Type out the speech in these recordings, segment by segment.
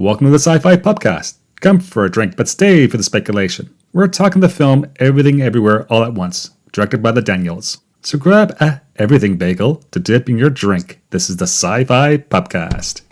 Welcome to the SciFi Pubcast. Come for a drink, but stay for the speculation. We're talking the film Everything Everywhere All at Once, directed by the Daniels. So grab a everything bagel to dip in your drink. This is the SciFi Pubcast.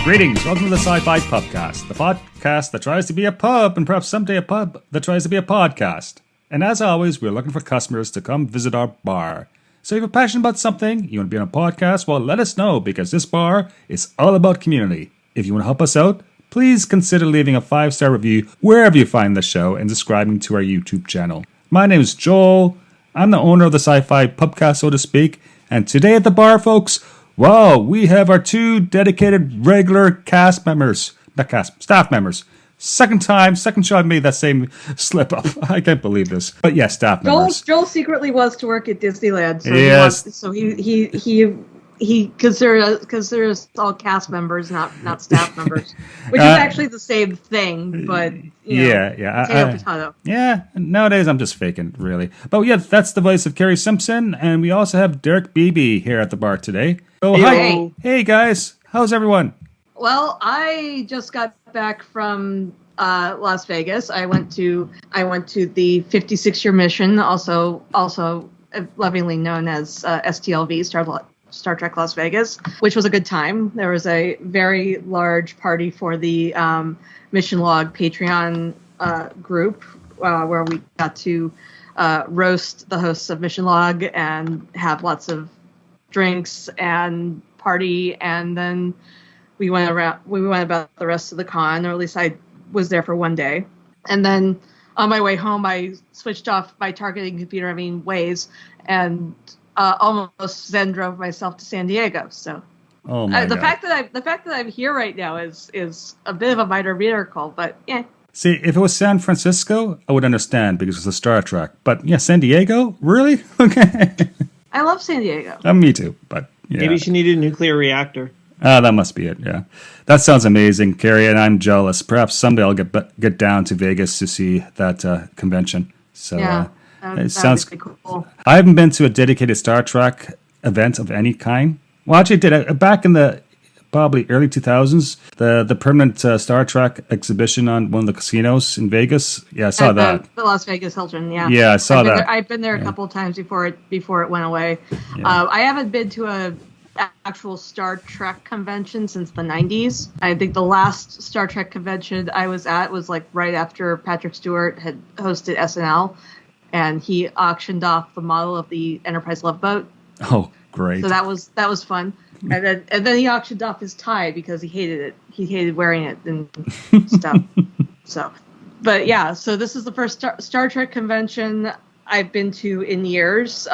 Greetings, welcome to the SciFi Pubcast, the podcast that tries to be a pub and perhaps someday a pub that tries to be a podcast. And as always, we're looking for customers to come visit our bar. So if you're passionate about something, you want to be on a podcast, well, let us know because this bar is all about community. If you want to help us out, please consider leaving a 5-star review wherever you find the show and subscribing to our YouTube channel. My name is Joel. I'm the owner of the SciFi Pubcast, so to speak. And today at the bar, folks, wow, we have our two dedicated regular staff members. Second show I've made that same slip up. I can't believe this. But yes, staff members. Joel secretly was to work at Disneyland, so yes. he considers all cast members, not staff members, which is actually the same thing, but potato. Yeah, nowadays I'm just faking, really. But yeah, that's the voice of Carrie Simpson, and we also have Derek Beebe here at the bar today. Oh, hi. Hey guys, how's everyone? Well, I just got back from Las Vegas. I went to the 56-year mission, also lovingly known as STLV, Star Trek Las Vegas, which was a good time. There was a very large party for the Mission Log Patreon group where we got to roast the hosts of Mission Log and have lots of drinks and party, and then we went about the rest of the con, or at least I was there for one day. And then on my way home, I switched off my targeting computer, Waze, and almost then drove myself to San Diego. So the fact that I'm here right now is a bit of a minor miracle, but yeah. See, if it was San Francisco, I would understand because it's a Star Trek. But yeah, San Diego? Really? Okay. I love San Diego. Me too, but yeah. Maybe she needed a nuclear reactor. That must be it, yeah. That sounds amazing, Carrie, and I'm jealous. Perhaps someday I'll get down to Vegas to see that convention. So yeah, it sounds cool. I haven't been to a dedicated Star Trek event of any kind. Well, actually, I did. Back in the probably early 2000s, the permanent Star Trek exhibition on one of the casinos in Vegas. Yeah, I saw that. The Las Vegas Hilton, yeah. Yeah, I saw that. I've been there a couple of times before it went away. Yeah. I haven't been to a actual Star Trek convention since the 90s. I think the last Star Trek convention I was at was like right after Patrick Stewart had hosted SNL, and he auctioned off the model of the Enterprise Love Boat. Oh, great! So that was fun. And then he auctioned off his tie because he hated it. He hated wearing it and stuff. But yeah, so this is the first Star Trek convention I've been to in years.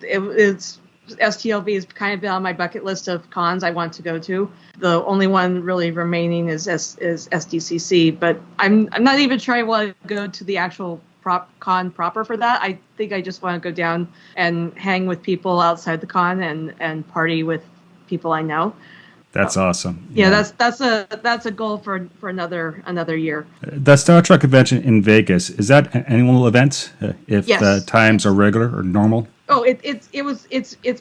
It's STLV has kind of been on my bucket list of cons I want to go to. The only one really remaining is SDCC, but I'm not even sure I want to go to the actual con proper for that. I think I just want to go down and hang with people outside the con and party with people I know. That's awesome. Yeah, that's a goal for another year. The Star Trek convention in Vegas, is that an annual event? If yes. The times are regular or normal? Oh, it's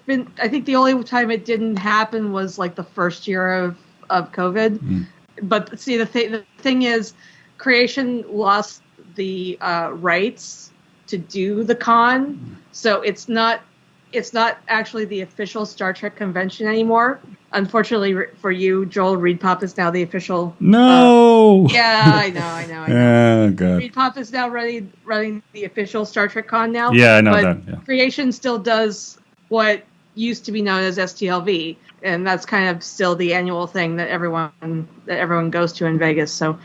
been. I think the only time it didn't happen was like the first year of COVID. Mm. But see, the thing is, Creation lost the rights to do the con, so it's not actually the official Star Trek convention anymore. Unfortunately for you, Joel, Reed Pop is now the official. No. Yeah, I know. Oh, God. Reed Pop is now running the official Star Trek con now. Yeah, I know that. Yeah. Creation still does what used to be known as STLV, and that's kind of still the annual thing that everyone goes to in Vegas. So,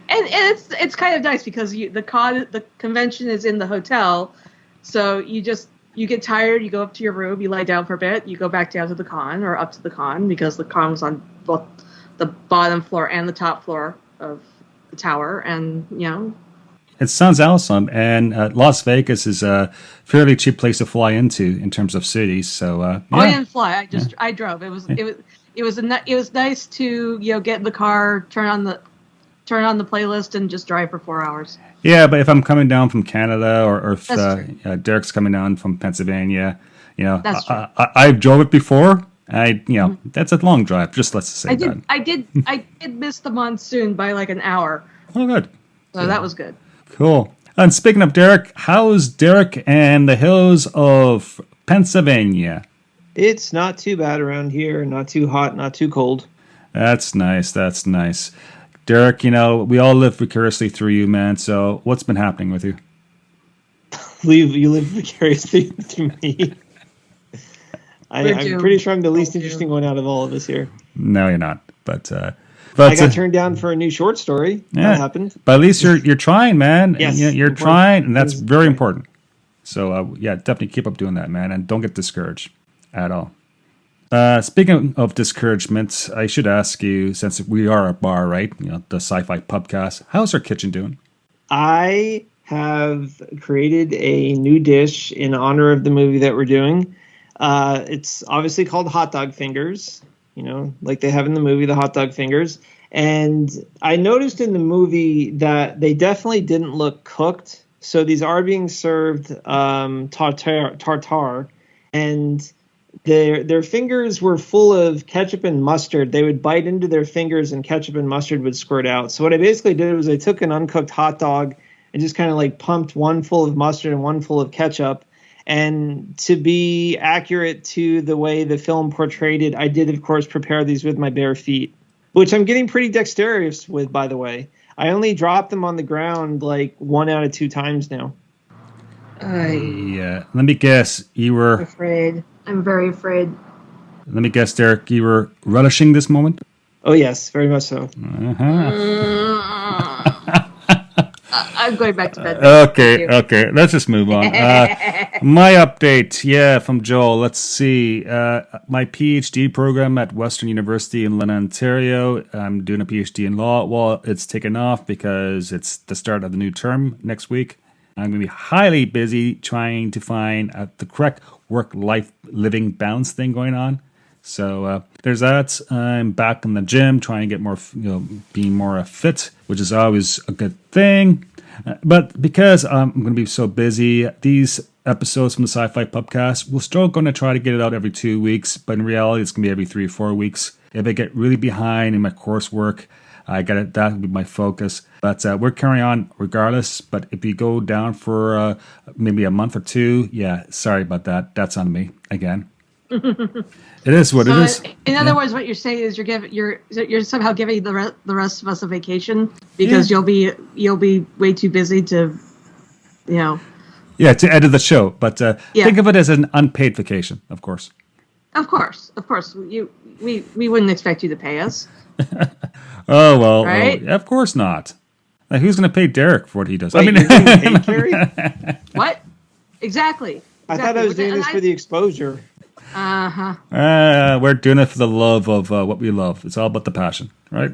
and it's kind of nice because the convention is in the hotel, so you get tired, you go up to your room, you lie down for a bit, you go back down to the con or up to the con because the con was on both the bottom floor and the top floor of the tower, and It sounds awesome, and Las Vegas is a fairly cheap place to fly into in terms of cities. So I didn't fly. I drove. It was nice to get in the car, turn on the turn on the playlist and just drive for 4 hours. Yeah, but if I'm coming down from Canada or if That's Derek's coming down from Pennsylvania, That's true. I've drove it before. That's a long drive. Just let's say that. I did miss the monsoon by like an hour. Oh, good. So that was good. Cool. And speaking of Derek, how's Derek and the hills of Pennsylvania? It's not too bad around here. Not too hot, not too cold. That's nice. That's nice. Derek, we all live vicariously through you, man. So what's been happening with you? You live vicariously through me. I'm pretty sure I'm the least interesting one out of all of us here. No, you're not. But I got turned down for a new short story. Yeah, that happened. But at least you're trying, man. Yes, you're trying, and that's very important. So definitely keep up doing that, man, and don't get discouraged at all. Speaking of discouragement, I should ask you, since we are a bar, right? The SciFi Pubcast. How's our kitchen doing? I have created a new dish in honor of the movie that we're doing. It's obviously called hot dog fingers, like they have in the movie, the hot dog fingers. And I noticed in the movie that they definitely didn't look cooked. So these are being served tartare, and their fingers were full of ketchup and mustard. They would bite into their fingers and ketchup and mustard would squirt out. So what I basically did was I took an uncooked hot dog and just kind of like pumped one full of mustard and one full of ketchup. And to be accurate to the way the film portrayed it, I did, of course, prepare these with my bare feet, which I'm getting pretty dexterous with, by the way. I only dropped them on the ground like 1 out of 2 times now. Yeah. Let me guess. I'm very afraid. Let me guess, Derek. You were relishing this moment? Oh, yes. Very much so. I'm going back to bed. Okay. Let's just move on. My update, from Joel. Let's see. My PhD program at Western University in London, Ontario. I'm doing a PhD in law. Well, it's taken off because it's the start of the new term next week. I'm going to be highly busy trying to find the correct work-life living balance thing going on. So there's that. I'm back in the gym trying to get more, being more fit, which is always a good thing. But because I'm going to be so busy, these episodes from the SciFi Pubcast, we're still going to try to get it out every 2 weeks. But in reality, it's going to be every 3 or 4 weeks. If I get really behind in my coursework, that will be my focus. But we're carrying on regardless. But if you go down for maybe a month or 2, sorry about that. That's on me again. It is what it is. In other words, what you're saying is you're somehow giving the rest of us a vacation because you'll be way too busy to, to edit the show. But think of it as an unpaid vacation, of course. Of course. We wouldn't expect you to pay us. Oh well, right? Of course not. Like, who's going to pay Derek for what he does? Wait, you're getting paid, Carrie? What? Exactly. I thought I was doing this for the exposure. We're doing it for the love of what we love. It's all about the passion, right?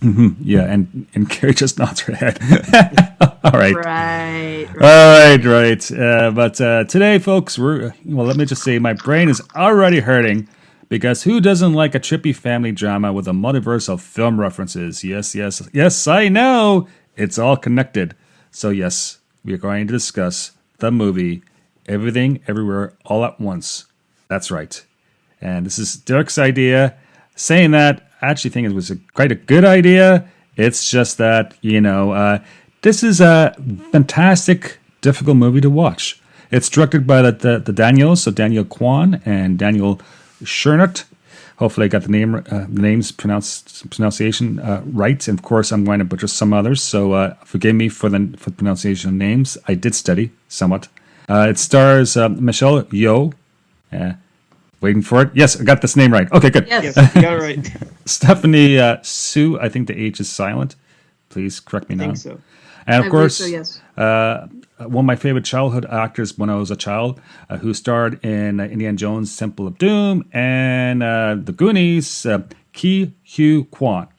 Yeah, and Carrie just nods her head. All right. Right. All right. But today, folks, let me just say my brain is already hurting because who doesn't like a trippy family drama with a multiverse of film references? Yes, I know. It's all connected. So yes, we are going to discuss the movie Everything, Everywhere, All at Once. That's right. And this is Derek's idea. Saying that, I actually think it was quite a good idea. It's just that, this is a fantastic, difficult movie to watch. It's directed by the Daniels, so Daniel Kwan and Daniel Schernert. Hopefully I got the names pronunciation right. And of course, I'm going to butcher some others, so forgive me for the pronunciation of names. I did study somewhat. It stars Michelle Yeoh. Waiting for it. Yes, I got this name right. Okay, good. Yes, you got it right. Stephanie Sue. I think the H is silent. Please correct me now. I think so. And of course, so, yes. One of my favorite childhood actors when I was a child, who starred in Indiana Jones, Temple of Doom, and The Goonies, Ki Hugh Kwan.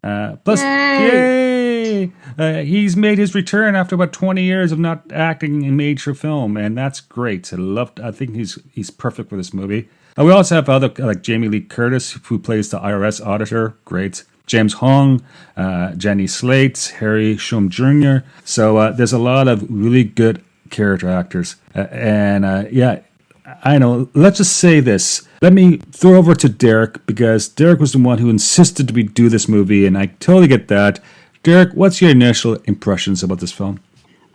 Yay! He's made his return after about 20 years of not acting in major film, and that's great. I think he's perfect for this movie. We also have other like Jamie Lee Curtis, who plays the IRS auditor. Great. James Hong, Jenny Slate, Harry Shum Jr. So there's a lot of really good character actors. I know. Let's just say this. Let me throw over to Derek, because Derek was the one who insisted we do this movie, and I totally get that. Derek, what's your initial impressions about this film?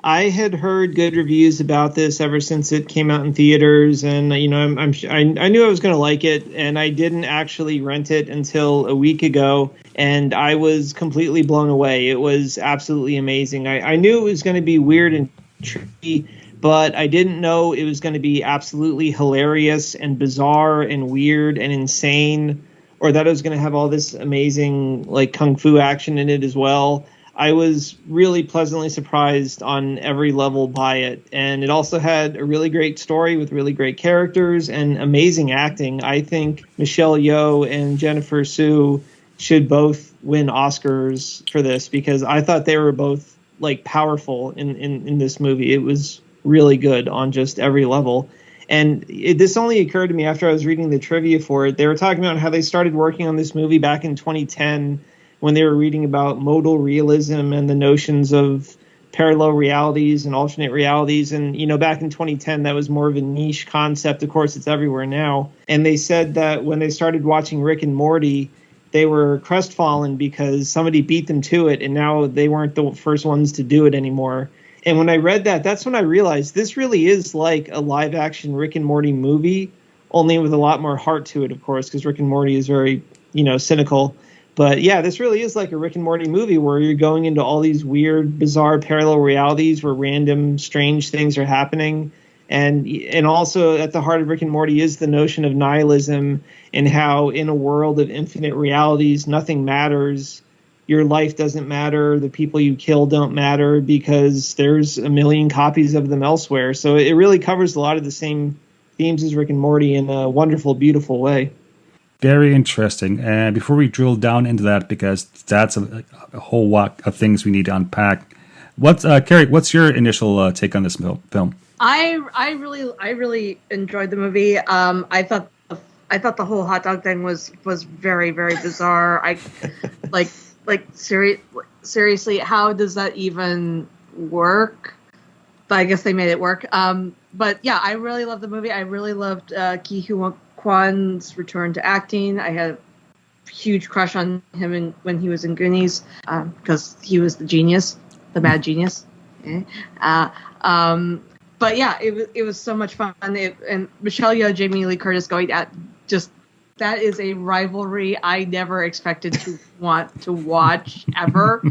I had heard good reviews about this ever since it came out in theaters, and I knew I was going to like it, and I didn't actually rent it until a week ago, and I was completely blown away. It was absolutely amazing. I knew it was going to be weird and tricky, but I didn't know it was going to be absolutely hilarious and bizarre and weird and insane, or that it was going to have all this amazing like kung fu action in it as well. I was really pleasantly surprised on every level by it. And it also had a really great story with really great characters and amazing acting. I think Michelle Yeoh and Jennifer Sue should both win Oscars for this, because I thought they were both like powerful in this movie. It was really good on just every level. And this only occurred to me after I was reading the trivia for it. They were talking about how they started working on this movie back in 2010 when they were reading about modal realism and the notions of parallel realities and alternate realities. And, back in 2010, that was more of a niche concept. Of course, it's everywhere now. And they said that when they started watching Rick and Morty, they were crestfallen because somebody beat them to it, and now they weren't the first ones to do it anymore. And when I read that, that's when I realized this really is like a live-action Rick and Morty movie, only with a lot more heart to it, of course, because Rick and Morty is very, cynical. But yeah, this really is like a Rick and Morty movie where you're going into all these weird, bizarre parallel realities where random, strange things are happening. And also at the heart of Rick and Morty is the notion of nihilism, and how in a world of infinite realities, nothing matters. Your life doesn't matter. The people you kill don't matter because there's a million copies of them elsewhere. So it really covers a lot of the same themes as Rick and Morty in a wonderful, beautiful way. Very interesting. And before we drill down into that, because that's a whole lot of things we need to unpack, Carrie, what's your initial take on this film? I really enjoyed the movie. I thought the whole hot dog thing was very, very bizarre. I seriously, how does that even work? But I guess they made it work. But yeah, I really loved the movie. I really loved Ki Huy Kwan's return to acting. I had a huge crush on him when he was in Goonies, because he was the genius, the mad genius. Okay. But yeah, it was so much fun. And Michelle Yeoh, Jamie Lee Curtis going at just, that is a rivalry I never expected to want to watch ever,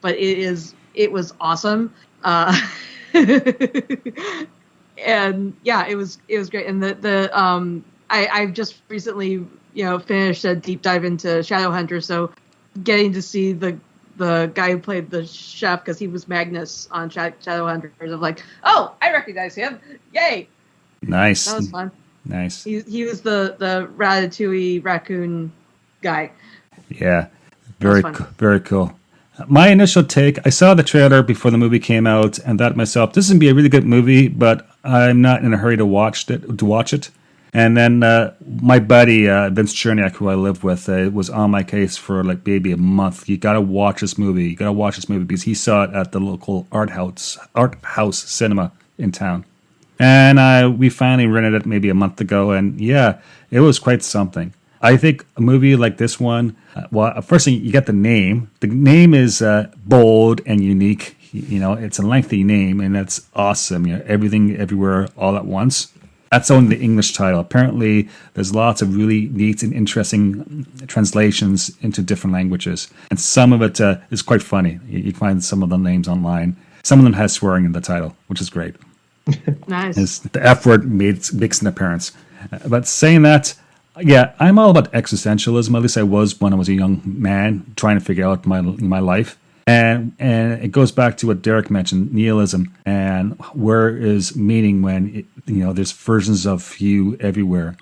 but it was awesome. And yeah, it was great. And I've just recently, finished a deep dive into Shadowhunter, so getting to see the guy who played the chef, because he was Magnus on Shadowhunters, of like, oh, I recognize him. Yay. Nice. That was fun. Nice. He was the Ratatouille raccoon guy. Yeah. Very cool. My initial take, I saw the trailer before the movie came out and thought to myself, this would be a really good movie, but I'm not in a hurry to watch it. And then my buddy, Vince Cherniak, who I live with, was on my case for like maybe a month. You got to watch this movie. Because he saw it at the local art house cinema in town. And we finally rented it maybe a month ago. And yeah, it was quite something. I think a movie like this one, first thing, you get the name. The name is bold and unique. It's a lengthy name, and that's awesome. Everything, everywhere, all at once. That's only the English title. Apparently, there's lots of really neat and interesting translations into different languages. And some of it is quite funny. You find some of the names online. Some of them has swearing in the title, which is great. Nice. The F word makes an appearance. But saying that, yeah, I'm all about existentialism. At least I was when I was a young man trying to figure out my life. And it goes back to what Derek mentioned, nihilism, and where is meaning when there's versions of you everywhere.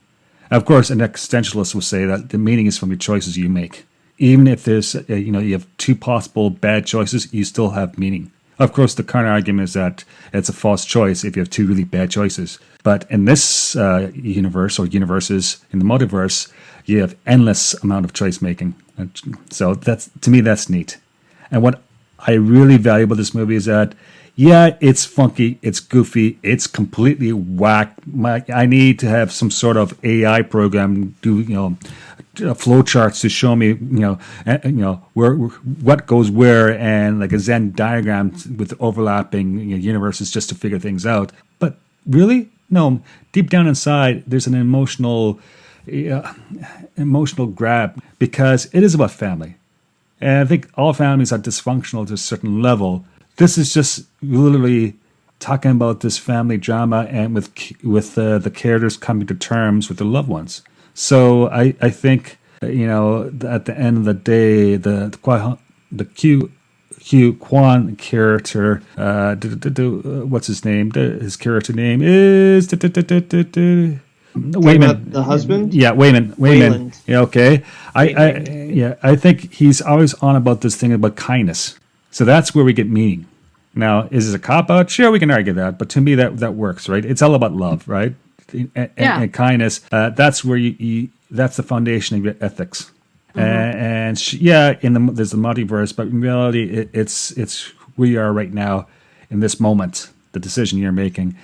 Of course, an existentialist will say that the meaning is from the choices you make. Even if there's you have two possible bad choices, you still have meaning. Of course, the counter argument is that it's a false choice if you have two really bad choices. But in this universe or universes in the multiverse, you have endless amount of choice making. So that's, to me, that's neat. And what I really value about this movie is that, yeah, it's funky, it's goofy, it's completely whack. I need to have some sort of AI program do, flow charts to show me, where what goes where, and like a Venn diagram with overlapping universes just to figure things out. But really, no. Deep down inside, there's an emotional grab, because it is about family. And I think all families are dysfunctional to a certain level. This is just literally talking about this family drama and with the characters coming to terms with their loved ones. So I think, at the end of the day, the Q Kwan character, what's his name? His character name is Wayman. The husband? Yeah, Wayman. Yeah, okay. I think he's always on about this thing about kindness. So that's where we get meaning. Now, is it a cop-out? Sure, we can argue that. But to me, that works, right? It's all about love, right? And kindness. That's where that's the foundation of your ethics. Mm-hmm. There's the multiverse, but in reality, it's where you are right now in this moment. The decisions you're making,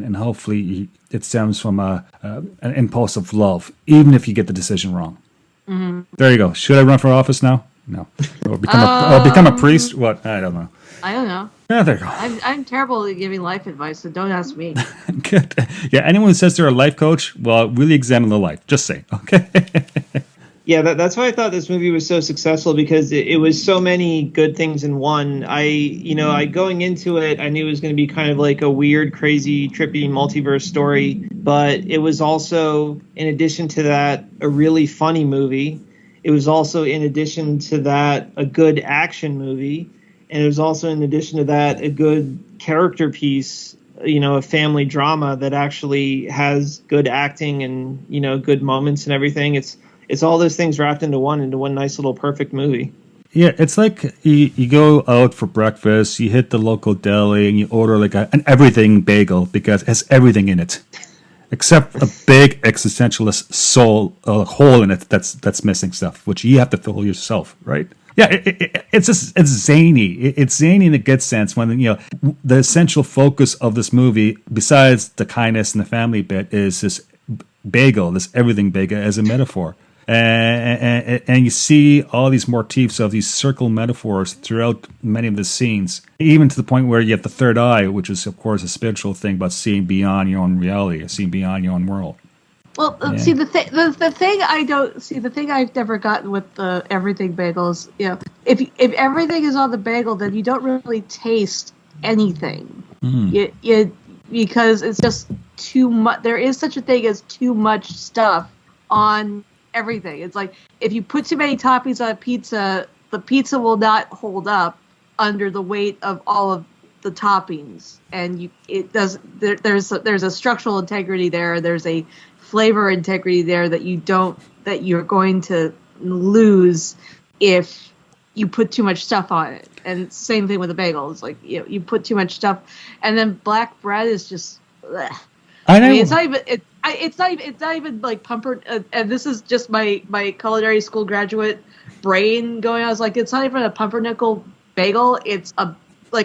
and hopefully it stems from an impulse of love, even if you get the decision wrong. Mm-hmm. There you go. Should I run for office now? No. Or become a priest? What? I don't know. Yeah, there you go. I'm terrible at giving life advice, so don't ask me. Good. Yeah, anyone who says they're a life coach, well, really examine the life. Just say, okay? Yeah, that's why I thought this movie was so successful, because it was so many good things in one. I going into it, I knew it was going to be kind of like a weird, crazy, trippy multiverse story, but it was also, in addition to that, a really funny movie. It was also, in addition to that, a good action movie, and it was also, in addition to that, a good character piece. A family drama that actually has good acting and good moments and everything. It's all those things wrapped into one nice little perfect movie. Yeah, it's like you go out for breakfast, you hit the local deli, and you order like an everything bagel because it has everything in it, except a big existentialist hole in it that's missing stuff, which you have to fill yourself, right? Yeah, it's zany. It's zany in a good sense when the essential focus of this movie, besides the kindness and the family bit, is this bagel, this everything bagel as a metaphor. And you see all these motifs of these circle metaphors throughout many of the scenes, even to the point where you have the third eye, which is, of course, a spiritual thing about seeing beyond your own reality, seeing beyond your own world. Well, see, the thing I've never gotten with the everything bagels, if everything is on the bagel, then you don't really taste anything. Mm. Because it's just too much. There is such a thing as too much stuff on everything. It's like if you put too many toppings on a pizza, the pizza will not hold up under the weight of all of the toppings, and there's a structural integrity there. There's a flavor integrity there that you're going to lose if you put too much stuff on it. And same thing with the bagel. It's like you put too much stuff, and then black bread is just. Bleh. I mean, it's not even like pumpernickel. And this is just my culinary school graduate brain going. I was like, it's not even a pumpernickel bagel. It's a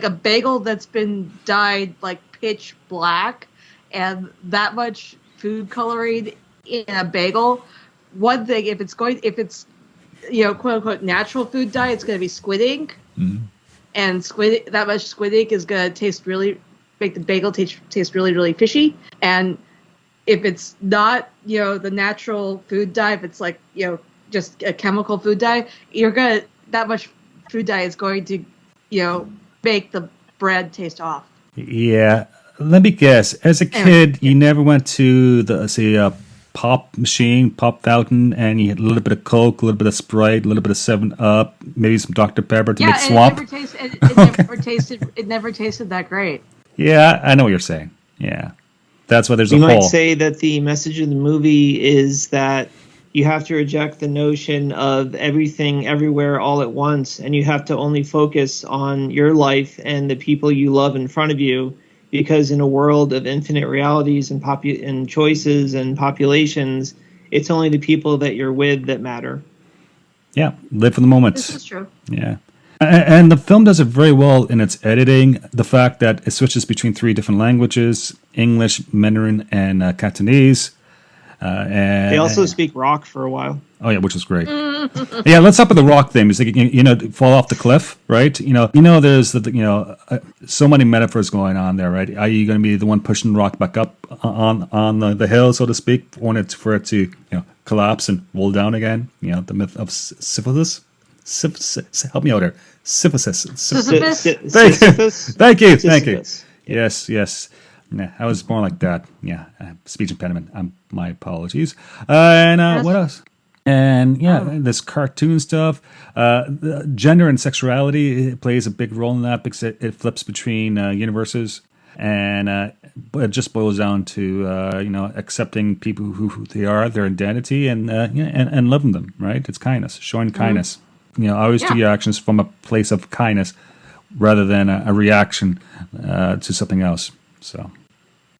bagel that's been dyed like pitch black, and that much food coloring in a bagel. One thing, if it's quote unquote natural food dye, it's going to be squid ink, and that much squid ink is going to make the bagel taste really, really fishy. And if it's not the natural food dye, if it's like just a chemical food dye, that much food dye is going to make the bread taste off. Yeah. Let me guess. As a kid, you never went to the pop machine, pop fountain, and you had a little bit of Coke, a little bit of Sprite, a little bit of 7-Up, maybe some Dr. Pepper to make swamp. It never tasted that great. Yeah, I know what you're saying. Yeah. That's why there's a hole. You might say that the message of the movie is that you have to reject the notion of everything, everywhere, all at once, and you have to only focus on your life and the people you love in front of you. Because in a world of infinite realities and choices and populations, it's only the people that you're with that matter. Yeah, live for the moment. This is true. Yeah. And the film does it very well in its editing. The fact that it switches between 3 different languages, English, Mandarin, and Cantonese. And They also speak rock for a while. Oh yeah, which was great. Yeah, let's up with the rock thing. It's like, fall off the cliff, right? There's so many metaphors going on there, right? Are you going to be the one pushing the rock back up on the hill, so to speak, for it to collapse and roll down again? The myth of Sisyphus. Help me out here. Sisyphus. Thank you. Yes. Yeah, I was born like that. Yeah, speech impediment. My apologies. What else? And this cartoon stuff. The gender and sexuality, it plays a big role in that because it flips between universes, and it just boils down to accepting people who they are, their identity, and loving them. Right? It's kindness, showing kindness. Always do your actions from a place of kindness rather than a reaction to something else. So.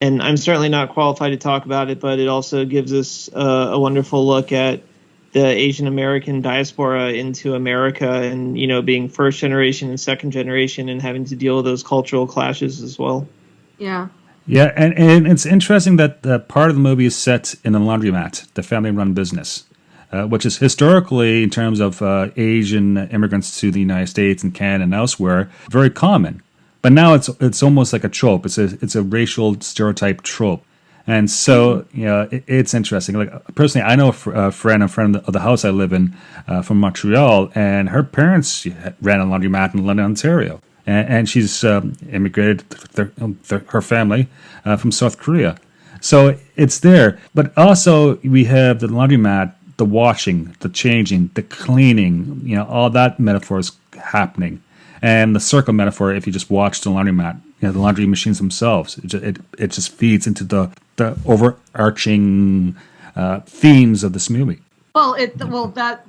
And I'm certainly not qualified to talk about it, but it also gives us a wonderful look at the Asian American diaspora into America, and being first generation and second generation, and having to deal with those cultural clashes as well. Yeah. Yeah, and it's interesting that part of the movie is set in a laundromat, the family-run business, which is historically, in terms of Asian immigrants to the United States and Canada and elsewhere, very common. But now it's almost like a trope. It's a racial stereotype trope. And so, it's interesting. Like, personally, I know a friend of the house I live in from Montreal, and her parents ran a laundromat in London, Ontario. And she's immigrated, her family, from South Korea. So it's there. But also, we have the laundromat, the washing, the changing, the cleaning, all that metaphor is happening. And the circle metaphor, if you just watch the laundromat, the laundry machines themselves, it just feeds into the overarching themes of this movie. That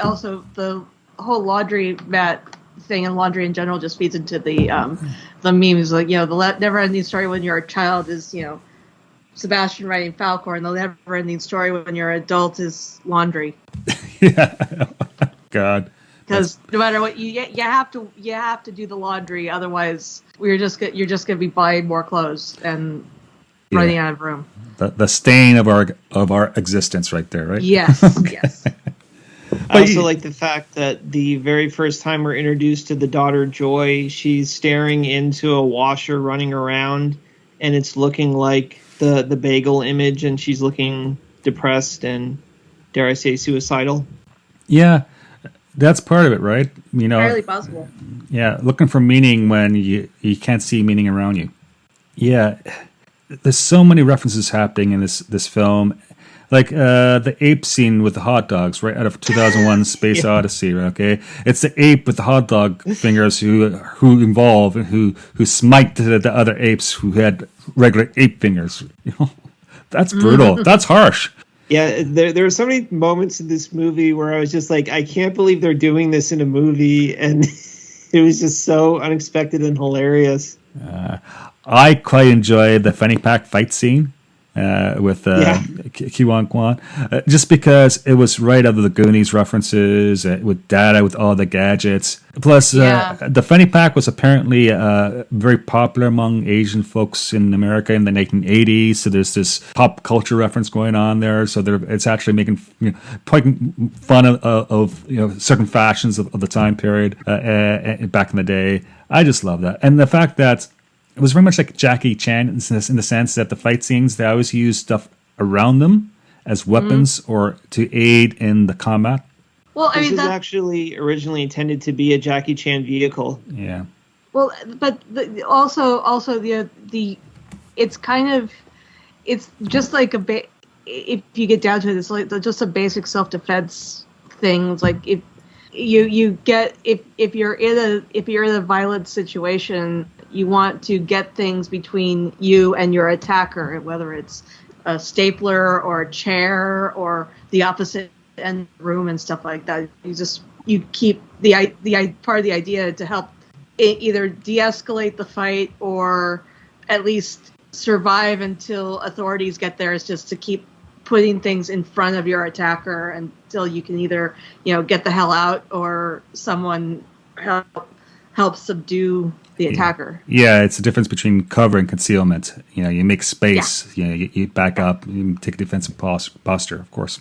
also, the whole laundry mat thing and laundry in general just feeds into the memes. Like, the never-ending story when you're a child is Sebastian writing Falcor, and the never-ending story when you're an adult is laundry. Yeah, God. Because no matter what, you have to do the laundry. Otherwise, you're just gonna be buying more clothes and running out of room. The stain of our existence, right there, right? Yes, yes. I also like the fact that the very first time we're introduced to the daughter Joy, she's staring into a washer running around, and it's looking like the bagel image, and she's looking depressed and, dare I say, suicidal. Yeah. That's part of it, right? Entirely possible. Yeah, looking for meaning when you can't see meaning around you. Yeah, there's so many references happening in this film, like the ape scene with the hot dogs, right out of 2001: Space Odyssey. Okay, it's the ape with the hot dog fingers who evolve and who smite the other apes who had regular ape fingers. That's brutal. That's harsh. Yeah, there were so many moments in this movie where I was just like, I can't believe they're doing this in a movie, and it was just so unexpected and hilarious. I quite enjoyed the fanny pack fight scene with Kiwan Kwan, just because it was right out of the Goonies references with Data, with all the gadgets. Plus, the fanny pack was apparently very popular among Asian folks in America in the 1980s. So there's this pop culture reference going on there. So it's actually making poking fun of certain fashions of the time period back in the day. I just love that, and the fact that it was very much like Jackie Chan in the sense that the fight scenes, they always use stuff around them as weapons or to aid in the combat. Well, this is actually originally intended to be a Jackie Chan vehicle. Yeah. Well, but also the it's kind of, it's just like if you get down to it, it's like just a basic self-defense thing. It's like if you're in a violent situation, you want to get things between you and your attacker, whether it's a stapler or a chair or the opposite end of the room and stuff like that. You keep the part of the idea to help either de-escalate the fight or at least survive until authorities get there, is just to keep putting things in front of your attacker until you can either, get the hell out or someone help subdue the attacker. Yeah, it's the difference between cover and concealment. You make space. Yeah. You back up. You take a defensive posture, of course.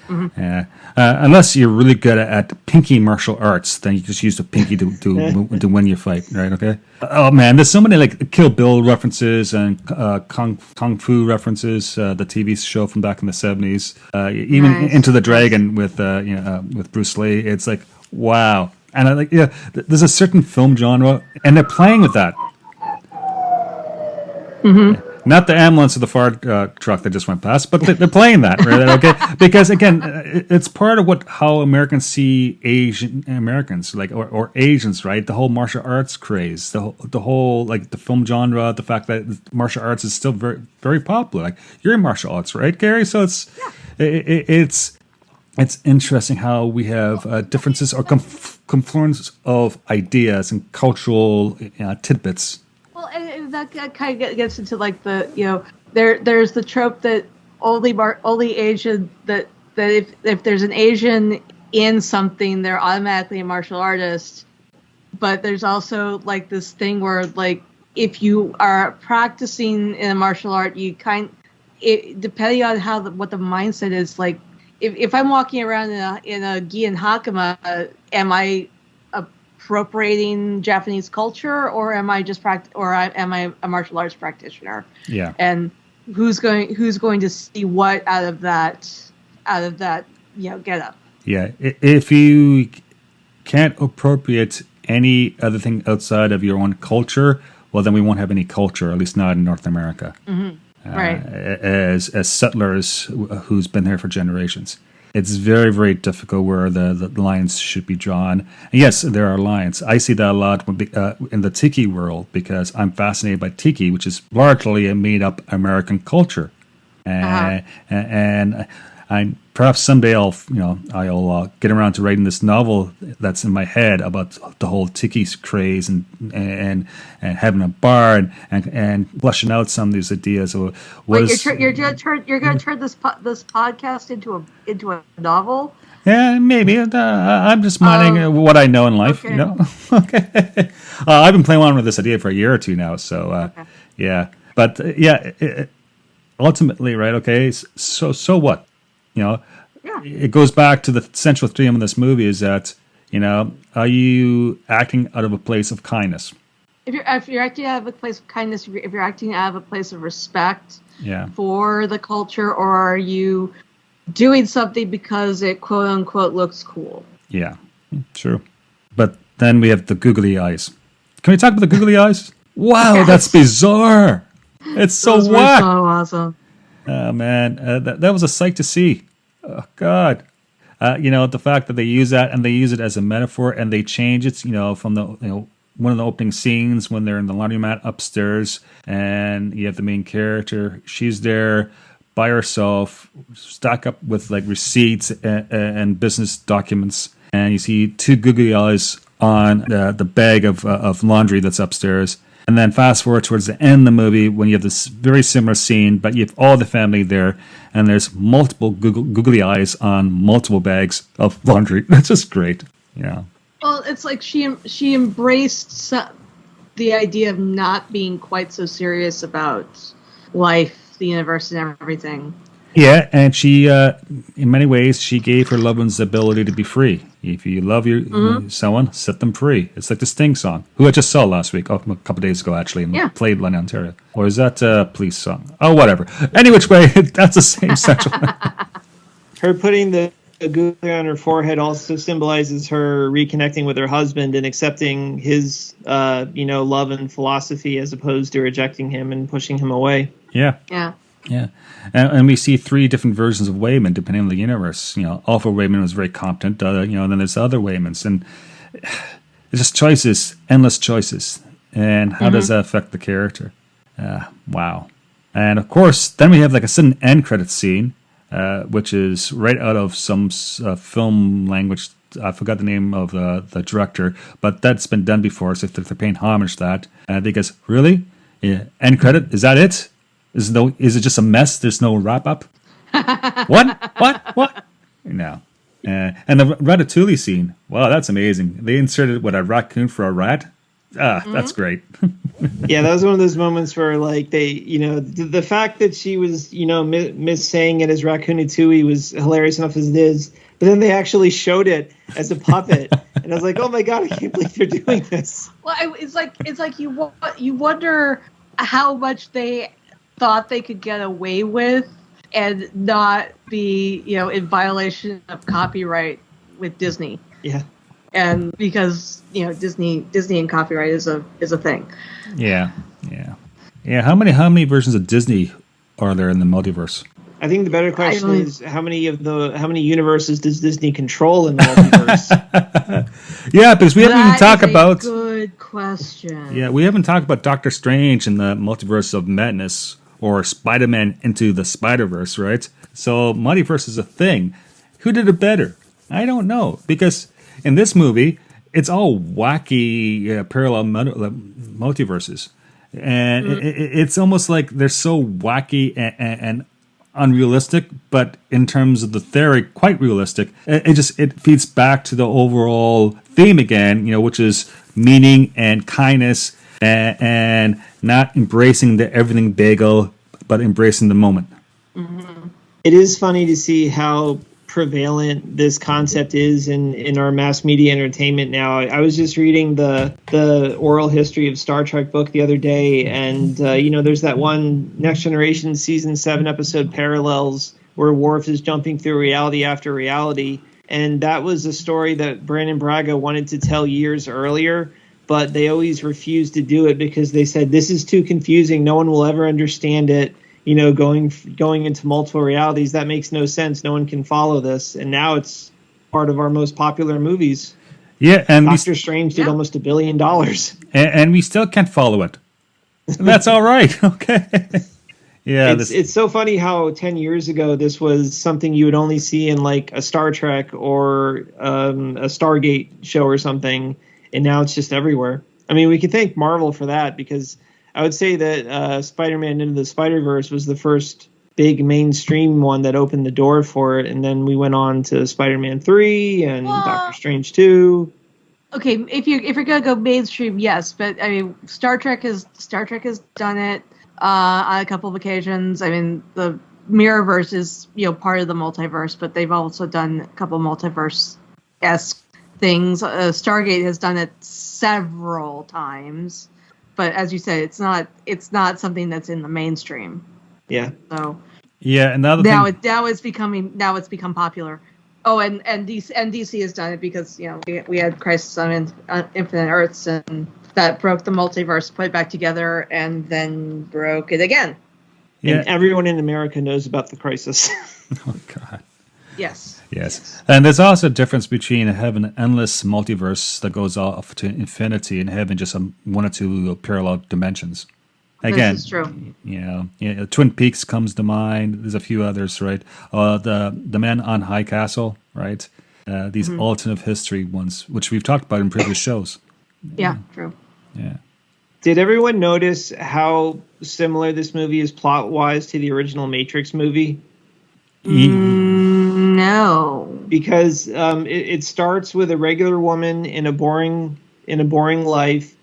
Mm-hmm. Unless you're really good at pinky martial arts, then you just use the pinky to win your fight, right? Okay. Oh man, there's so many like Kill Bill references and Kung Fu references. The TV show from back in the 70s, even Into the Dragon with Bruce Lee. It's like wow, and there's a certain film genre, and they're playing with that. Mm-hmm. Yeah. Not the ambulance or the fire truck that just went past, but they're playing that, right? Okay, because again, it's part of how Americans see Asian Americans, like or Asians, right? The whole martial arts craze, the whole like the film genre, the fact that martial arts is still very very popular. Like you're in martial arts, right, Gary? So it's interesting how we have differences or confluence of ideas and cultural tidbits. Well, and that kind of gets into like the there's the trope that only Asian that if there's an Asian in something, they're automatically a martial artist. But there's also like this thing where like if you are practicing in a martial art, depending on what the mindset is, like if I'm walking around in a gi and hakama, am I appropriating Japanese culture, or am I just am I a martial arts practitioner? Yeah. And who's going to see what out of that get up? Yeah. If you can't appropriate any other thing outside of your own culture, well, then we won't have any culture, at least not in North America. Mm-hmm. Right. As settlers who's been here for generations. It's very, very difficult where the lines should be drawn. And yes, there are lines. I see that a lot in the tiki world because I'm fascinated by tiki, which is largely a made-up American culture. And perhaps someday I'll get around to writing this novel that's in my head about the whole tiki craze and having a bar and fleshing out some of these ideas. You're going to turn this podcast into a novel? Yeah, maybe. I'm just mining what I know in life. Okay. Okay. I've been playing around with this idea for a year or two now. So yeah, but ultimately, right? Okay. So what? It goes back to the central theme of this movie is that, are you acting out of a place of kindness? If you're acting out of a place of kindness, if you're acting out of a place of respect for the culture, or are you doing something because it quote unquote looks cool? Yeah, true. But then we have the googly eyes. Can we talk about the googly eyes? Wow, yes. That's bizarre. It's so whack. So awesome. Oh, man, that was a sight to see. Oh, God. The fact that they use that and they use it as a metaphor and they change it, from the, one of the opening scenes when they're in the laundromat upstairs and you have the main character. She's there by herself, stacked up with like receipts and business documents. And you see two googly eyes on the bag of laundry that's upstairs. And then fast forward towards the end of the movie when you have this very similar scene, but you have all the family there, and there's multiple googly eyes on multiple bags of laundry. That's just great. Yeah. Well, it's like she embraced the idea of not being quite so serious about life, the universe, and everything. Yeah, and she, in many ways, she gave her loved ones the ability to be free. If you love someone, set them free. It's like the Sting song, who I just saw last week, a couple of days ago, actually, and played in Ontario. Or is that a Police song? Oh, whatever. Any which way, that's the same central. Her putting the googly on her forehead also symbolizes her reconnecting with her husband and accepting his, love and philosophy as opposed to rejecting him and pushing him away. Yeah. Yeah. Yeah, and we see three different versions of Wayman depending on the universe. Alpha Wayman was very competent. And then there's other Waymans, and it's just choices, endless choices. And how does that affect the character? Wow. And of course, then we have like a sudden end credit scene, which is right out of some film language. I forgot the name of the director, but that's been done before. So if they're paying homage to that, and they guess, really? Yeah, end credit? Is that it? Is it just a mess? There's no wrap up? What? No. And the Ratatouille scene. Wow, that's amazing. They inserted a raccoon for a rat. That's great. Yeah, that was one of those moments where, like, they, the fact that she was, saying it as Raccoonatouille was hilarious enough as it is. But then they actually showed it as a puppet, and I was like, "Oh my god, I can't believe they're doing this." Well, it's like you wonder how much they thought they could get away with and not be, in violation of copyright with Disney. Yeah. And because Disney and copyright is a thing. Yeah. How many versions of Disney are there in the multiverse? I think the better question is how many universes does Disney control in the multiverse? Yeah, because we haven't even talked about. Good question. Yeah, we haven't talked about Doctor Strange in the multiverse of madness or Spider-Man into the Spider-Verse, right? So multiverse is a thing. Who did it better? I don't know, because in this movie, it's all wacky parallel multiverses. And it's almost like they're so wacky and unrealistic, but in terms of the theory, quite realistic. It feeds back to the overall theme again, which is meaning and kindness and not embracing the everything bagel, but embracing the moment. Mm-hmm. It is funny to see how prevalent this concept is in our mass media entertainment now. I was just reading the oral history of Star Trek book the other day, and there's that one Next Generation season 7 episode Parallels where Worf is jumping through reality after reality, and that was a story that Brandon Braga wanted to tell years earlier, but they always refused to do it because they said this is too confusing, no one will ever understand it. Going into multiple realities, that makes no sense. No one can follow this. And now it's part of our most popular movies. Yeah, and Doctor Strange did almost $1 billion. And we still can't follow it. That's all right. Okay. Yeah, it's so funny how 10 years ago this was something you would only see in like a Star Trek or a Stargate show or something, and now it's just everywhere. I mean, we could thank Marvel for that, because I would say that Spider-Man Into the Spider-Verse was the first big mainstream one that opened the door for it, and then we went on to Spider-Man 3 and Doctor Strange 2. Okay, if you're gonna go mainstream, yes, but I mean, Star Trek has done it on a couple of occasions. I mean, the Mirrorverse is part of the multiverse, but they've also done a couple of multiverse-esque things. Stargate has done it several times. But as you said, it's not something that's in the mainstream. Yeah. So. Yeah, and now it's become popular. Oh, and DC has done it because we had Crisis on Infinite Earths, and that broke the multiverse, put it back together, and then broke it again. Yeah. And everyone in America knows about the Crisis. Oh God. Yes. And there's also a difference between having an endless multiverse that goes off to infinity and having just one or two parallel dimensions. Again, this is true. Twin Peaks comes to mind. There's a few others, right? The Man on High Castle, right? These alternate history ones, which we've talked about in previous shows. Yeah, true. Yeah. Did everyone notice how similar this movie is plot-wise to the original Matrix movie? No, because it starts with a regular woman in a boring life,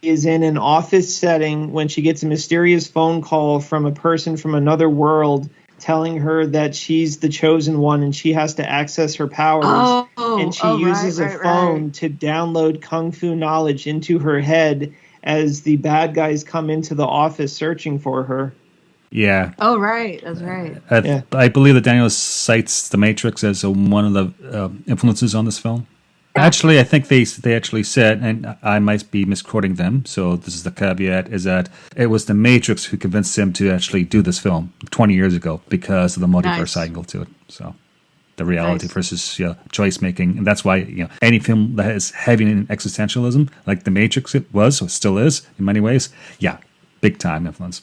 is in an office setting when she gets a mysterious phone call from a person from another world telling her that she's the chosen one and she has to access her powers. And she uses a phone to download kung fu knowledge into her head as the bad guys come into the office searching for her. Yeah. Oh, right. That's right. I believe that Daniel cites The Matrix as one of the influences on this film. Actually, I think they actually said, and I might be misquoting them, so this is the caveat, is that it was The Matrix who convinced him to actually do this film 20 years ago because of the multiverse angle to it. So the reality versus choice making. And that's why any film that is heavy in existentialism, like The Matrix it was, or still is in many ways, big time influence.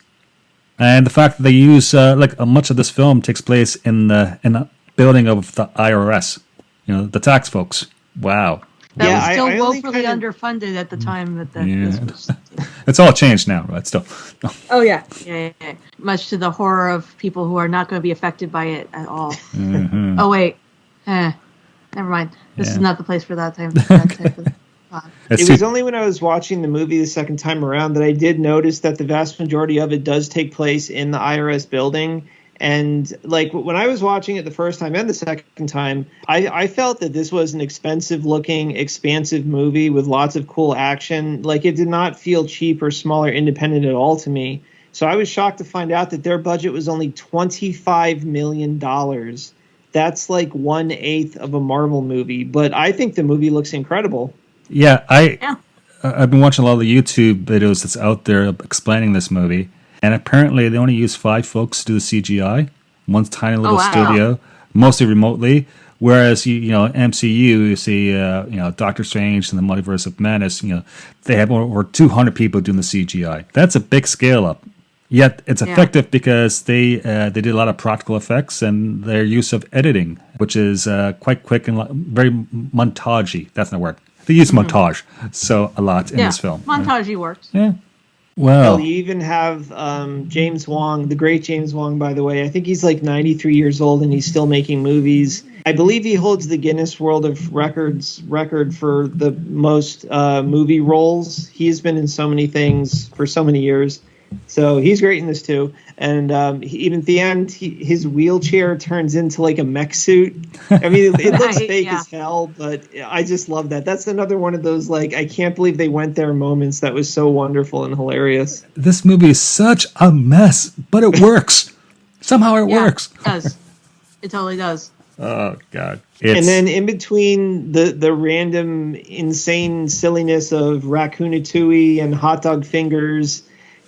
And the fact that they use much of this film takes place in the building of the IRS, the tax folks. Wow. That was still woefully underfunded at the time that this was. It's all changed now, but still. Oh yeah. Yeah. Much to the horror of people who are not going to be affected by it at all. Mm-hmm. Oh wait, never mind. This is not the place for that type of It was only when I was watching the movie the second time around that I did notice that the vast majority of it does take place in the IRS building. And like when I was watching it the first time and the second time, I felt that this was an expensive looking, expansive movie with lots of cool action. Like it did not feel cheap or small or independent at all to me. So I was shocked to find out that their budget was only $25 million. That's like 1/8 of a Marvel movie. But I think the movie looks incredible. Yeah, I've been watching a lot of the YouTube videos that's out there explaining this movie. And apparently they only use 5 folks to do the CGI. One tiny little studio, mostly remotely. Whereas MCU, you see Doctor Strange and the Multiverse of Madness, they have over 200 people doing the CGI. That's a big scale up. Yet it's effective because they did a lot of practical effects and their use of editing, which is quite quick and very montagey. That's not a word. They use montage a lot in this film. Montagey works. Yeah. Well, you even have James Wong, the great James Wong, by the way. I think he's like 93 years old and he's still making movies. I believe he holds the Guinness World of Records record for the most movie roles. He's been in so many things for so many years. So he's great in this too. And even at the end, his wheelchair turns into like a mech suit. I mean, it looks fake as hell, but I just love that. That's another one of those, like, I can't believe they went there moments that was so wonderful and hilarious. This movie is such a mess, but it works. Somehow it works. It does. It totally does. Oh, God. And then in between the random, insane silliness of Raccoonatooey and hot dog fingers,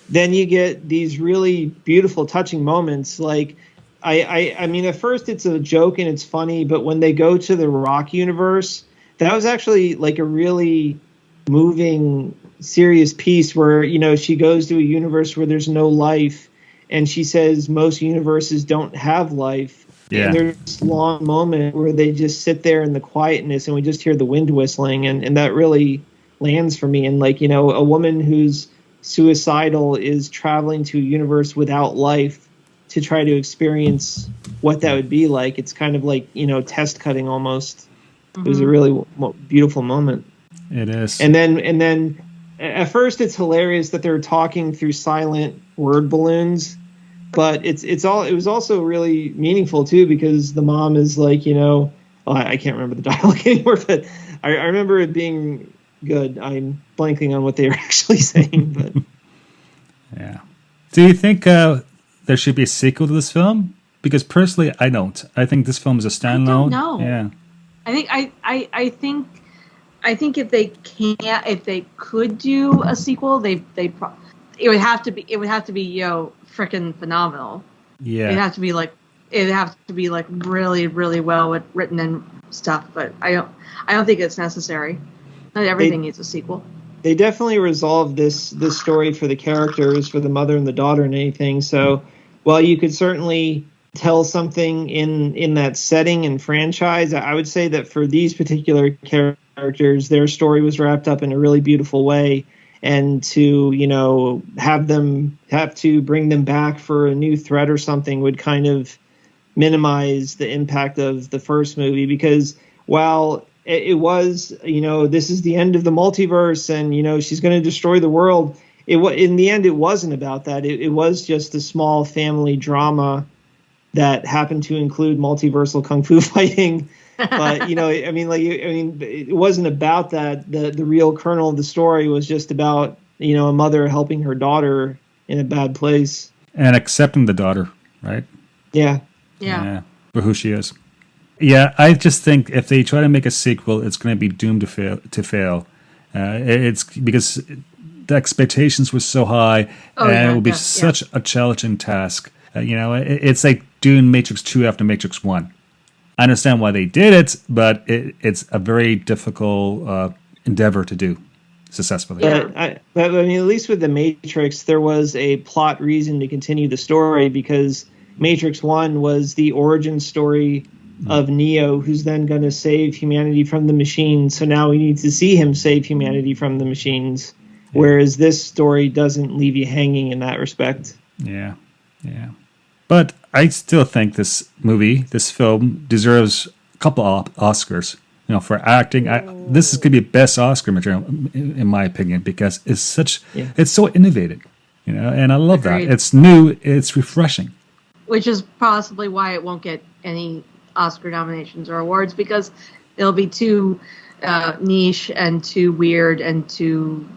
then you get these really beautiful, touching moments. Like, I mean, at first it's a joke and it's funny, but when they go to the Rock universe, that was actually like a really moving, serious piece where, she goes to a universe where there's no life, and she says most universes don't have life. Yeah. And there's this long moment where they just sit there in the quietness and we just hear the wind whistling, and that really lands for me. And like, a woman who's suicidal is traveling to a universe without life to try to experience what that would be like. It's kind of like, test cutting almost. It was a really beautiful moment. It is. And then at first it's hilarious that they're talking through silent word balloons, but it was also really meaningful too, because the mom is like, I can't remember the dialogue anymore, but I remember it being good. I'm blanking on what they were actually saying, but yeah. Do you think there should be a sequel to this film? Because personally, I don't. I think this film is a standalone. No. Yeah. I think if they could do a sequel, it would have to be freaking phenomenal. Yeah. It'd have to be like really, really well written and stuff. But I don't think it's necessary. Not everything needs a sequel. They definitely resolved this story for the characters, for the mother and the daughter and anything. So while you could certainly tell something in that setting and franchise, I would say that for these particular characters, their story was wrapped up in a really beautiful way. And to, have to bring them back for a new threat or something would kind of minimize the impact of the first movie, because while it was, this is the end of the multiverse and, she's going to destroy the world. In the end, it wasn't about that. It was just a small family drama that happened to include multiversal kung fu fighting. But, it wasn't about that. The real kernel of the story was just about, a mother helping her daughter in a bad place. And accepting the daughter, right? Yeah. For who she is. Yeah, I just think if they try to make a sequel, it's going to be doomed to fail. It's because the expectations were so high, and it will be such a challenging task. It's like doing Matrix 2 after Matrix 1. I understand why they did it, but it's a very difficult endeavor to do successfully. But at least with the Matrix, there was a plot reason to continue the story, because Matrix 1 was the origin story of Neo, who's then going to save humanity from the machines. So now we need to see him save humanity from the machines. whereas this story doesn't leave you hanging in that respect. Yeah. But I still think this film deserves a couple of Oscars. For acting, this could be best Oscar material in my opinion, because it's so innovative, and I love Agreed. that. It's new, it's refreshing. Which is possibly why it won't get any Oscar nominations or awards, because it'll be too niche and too weird and too,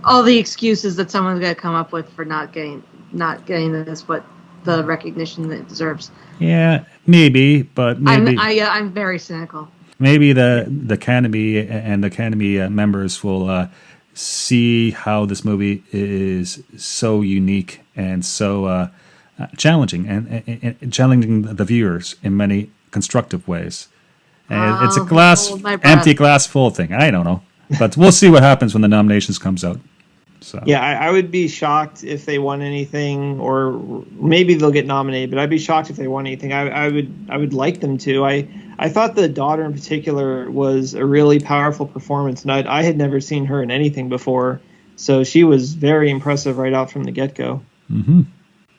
all the excuses that someone's going to come up with for not getting this, but the recognition that it deserves. Yeah, maybe, but maybe I'm very cynical. Maybe the Academy and the Academy members will see how this movie is so unique and so challenging and challenging the viewers in many constructive ways. And it's a empty glass full thing. I don't know, but we'll see what happens when the nominations comes out. So. Yeah, I would be shocked if they won anything, or maybe they'll get nominated. But I'd be shocked if they won anything. I would like them to. I thought the daughter in particular was a really powerful performance, and I had never seen her in anything before, so she was very impressive right out from the get-go. Mm-hmm.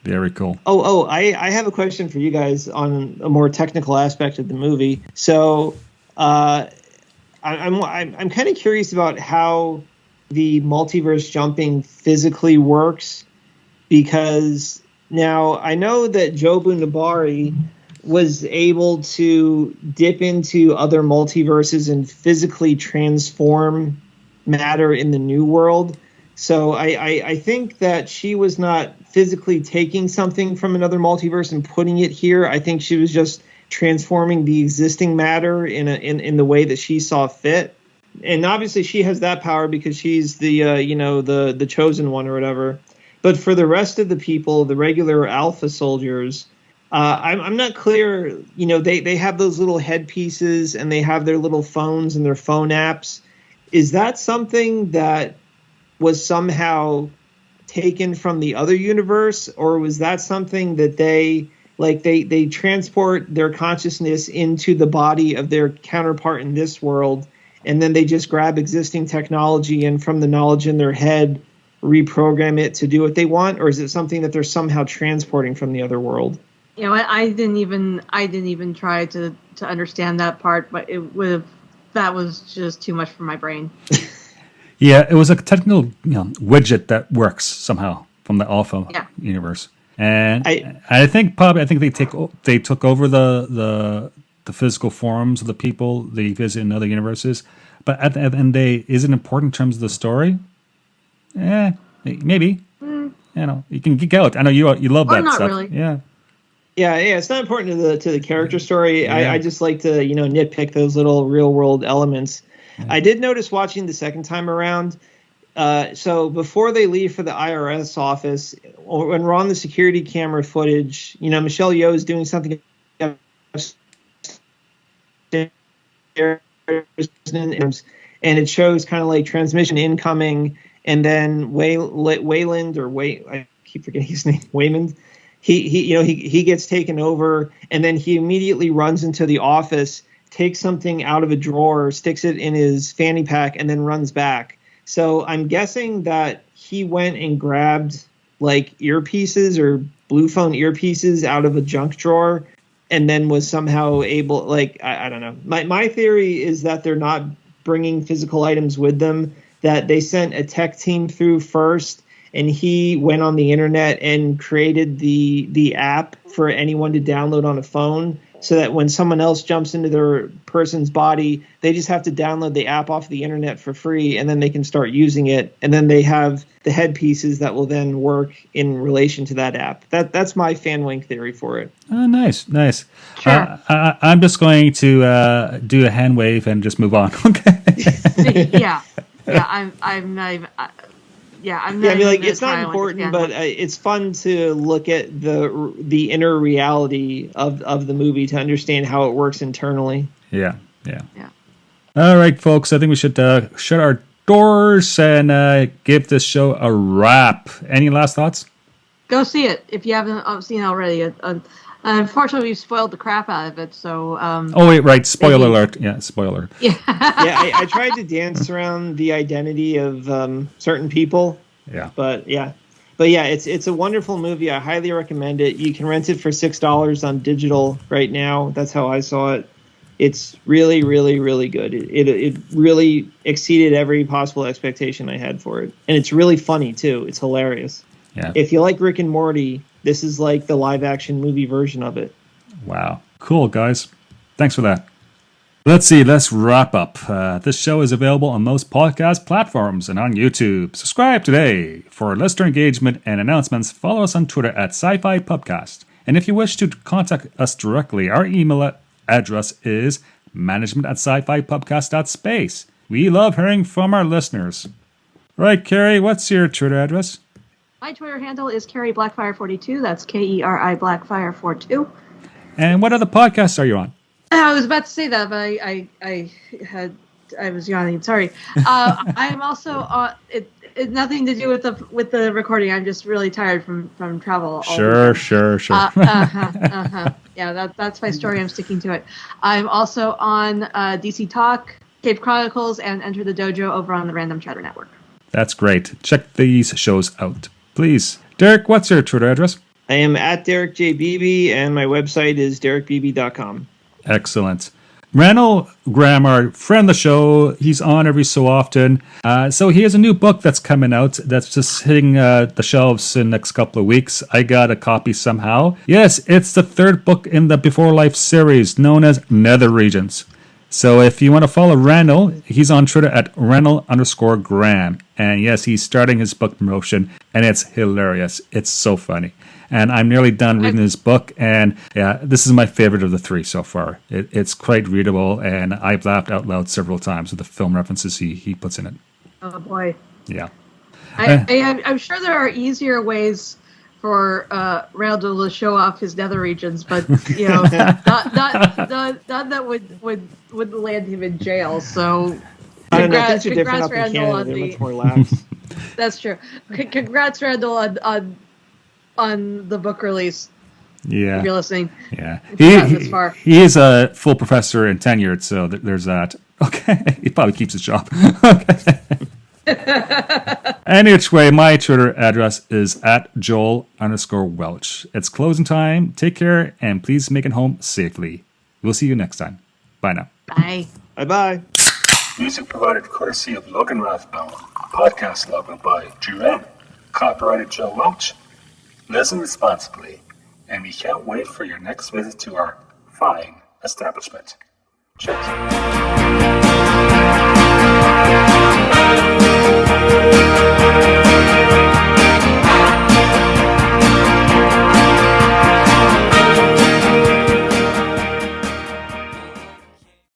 Very cool. I have a question for you guys on a more technical aspect of the movie. So I'm kind of curious about how the multiverse jumping physically works, because now I know that Jobu Nabari was able to dip into other multiverses and physically transform matter in the new world. So I think that she was not physically taking something from another multiverse and putting it here. I think she was just transforming the existing matter in the way that she saw fit. And obviously she has that power because she's the chosen one or whatever. But for the rest of the people, the regular alpha soldiers, I'm not clear. They have those little headpieces and they have their little phones and their phone apps. Is that something that was somehow taken from the other universe, or was that something that they transport their consciousness into the body of their counterpart in this world, and then they just grab existing technology and from the knowledge in their head reprogram it to do what they want? Or is it something that they're somehow transporting from the other world? I didn't even try to understand that part, but that was just too much for my brain. Yeah, it was a technical widget that works somehow from the Alpha universe, and I think they took over the physical forms of the people they visit in other universes. But at the end of the day, is it important in terms of the story? Maybe. You can geek out. I know you love that not stuff. Really. Yeah. Yeah, it's not important to the character story. Yeah. I just like to nitpick those little real world elements. Yeah. I did notice watching the second time around. So before they leave for the IRS office, or when we're on the security camera footage, Michelle Yeoh is doing something, and it shows kind of like transmission incoming, and then Wayland I keep forgetting his name, Waymond. He gets taken over, and then he immediately runs into the office, takes something out of a drawer, sticks it in his fanny pack, and then runs back. So I'm guessing that he went and grabbed like earpieces or Blue Phone earpieces out of a junk drawer, and then was somehow able, I don't know. My theory is that they're not bringing physical items with them, that they sent a tech team through first, and he went on the internet and created the app for anyone to download on a phone, so that when someone else jumps into their person's body, they just have to download the app off the internet for free, and then they can start using it. And then they have the headpieces that will then work in relation to that app. That's my fan wing theory for it. Oh, nice. Sure. I'm just going to do a hand wave and just move on. Okay. Yeah. I'm not even. It's not important, but it's fun to look at the inner reality of the movie to understand how it works internally. Yeah. All right, folks. I think we should shut our doors and give this show a wrap. Any last thoughts? Go see it if you haven't seen it already. Unfortunately, we spoiled the crap out of it. So. Oh wait, right. Spoiler alert. Yeah, spoiler. Yeah. I tried to dance around the identity of certain people. Yeah. But yeah, it's a wonderful movie. I highly recommend it. You can rent it for $6 on digital right now. That's how I saw it. It's really, really, really good. It really exceeded every possible expectation I had for it, and it's really funny too. It's hilarious. Yeah. If you like Rick and Morty, this is like the live action movie version of it. Wow. Cool, guys. Thanks for that. Let's see. Let's wrap up. This show is available on most podcast platforms and on YouTube. Subscribe today. For listener engagement and announcements, follow us on Twitter at SciFi Pubcast. And if you wish to contact us directly, our email address is management@scifipubcast.space. We love hearing from our listeners. Right, Carrie, what's your Twitter address? My Twitter handle is Carrie Blackfire42. That's KERI Blackfire42. And what other podcasts are you on? I was about to say that, but I was yawning. Sorry. I'm also on. It's nothing to do with the recording. I'm just really tired from travel. Sure. Yeah, that's my story. I'm sticking to it. I'm also on DC Talk, Cape Chronicles, and Enter the Dojo over on the Random Chatter Network. That's great. Check these shows out, please. Derek, what's your Twitter address? I am at Derek J. Beebe, and my website is derekbeebe.com. Excellent. Randall Graham, our friend of the show, he's on every so often. So he has a new book that's coming out that's just hitting the shelves in the next couple of weeks. I got a copy somehow. Yes, it's the third book in the Before Life series known as Nether Regions. So if you want to follow Randall, he's on Twitter at Randall_Graham. And yes, he's starting his book promotion, and it's hilarious. It's so funny. And I'm nearly done reading his book, and yeah, this is my favorite of the three so far. It's quite readable, and I've laughed out loud several times with the film references he puts in it. Oh boy. Yeah. I'm sure there are easier ways for Randall to show off his nether regions, but you know, not that would land him in jail. So Things are different congrats, up in Randall, Canada. on They're the. much more lax. That's true. Congrats, Randall, on the book release. Yeah. If you're listening. Yeah. This far. He is a full professor and tenured, so there's that. Okay. He probably keeps his job. Okay. Any which way, my Twitter address is at Joel_Welch. It's closing time. Take care, and please make it home safely. We'll see you next time. Bye now. Bye. Bye-bye. Music provided courtesy of Logan Rathbone. Podcast logo by Jea Rhee. Copyrighted Joe Welch. Listen responsibly, and we can't wait for your next visit to our fine establishment. Cheers.